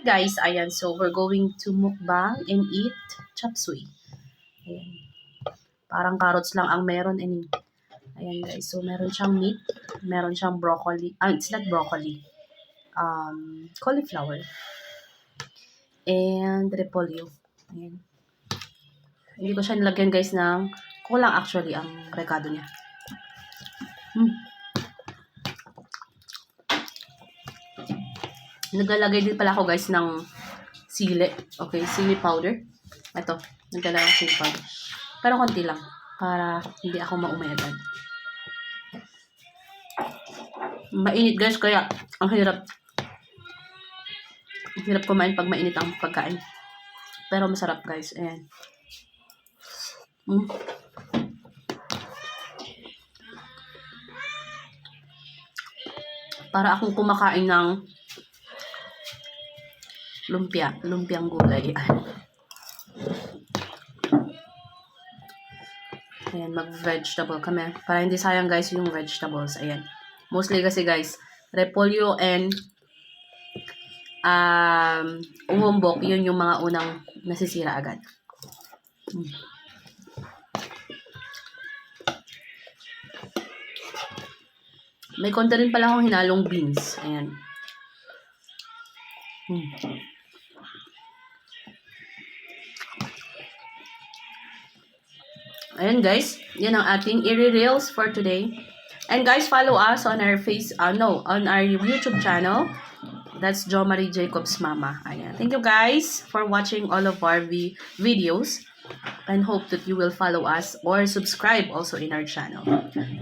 Guys, ayan, so we're going to mukbang and eat chop suey. Ayan. Parang carrots lang ang meron. Ayan guys, so meron siyang meat, meron siyang broccoli, it's not broccoli, cauliflower, and repolyo. Ayan. Hindi ko siya nilagyan guys ng kulang actually ang rekado niya. Naglalagay din pala ako guys ng sili. Okay, sili powder. Ito, naglalagay ako sili powder. Pero konti lang para hindi ako maumay agad. Mainit guys, kaya ang hirap. Ang hirap kumain pag mainit ang pagkain. Pero masarap guys. Ayan. Para akong kumakain ng lumpiang gulay. Ayan, mag-vegetable kami. Para hindi sayang guys yung vegetables. Ayan. Mostly kasi guys, repolyo and umumbok, yun yung mga unang nasisira agad. May konti rin pala akong hinalong beans. Ayan. Ayan guys, yan ang ating i-reels for today. And guys, follow us on our on our YouTube channel. That's Jo Marie Jacobs Mama. Ayan. Thank you guys for watching all of our videos. And hope that you will follow us or subscribe also in our channel.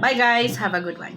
Bye guys, have a good one.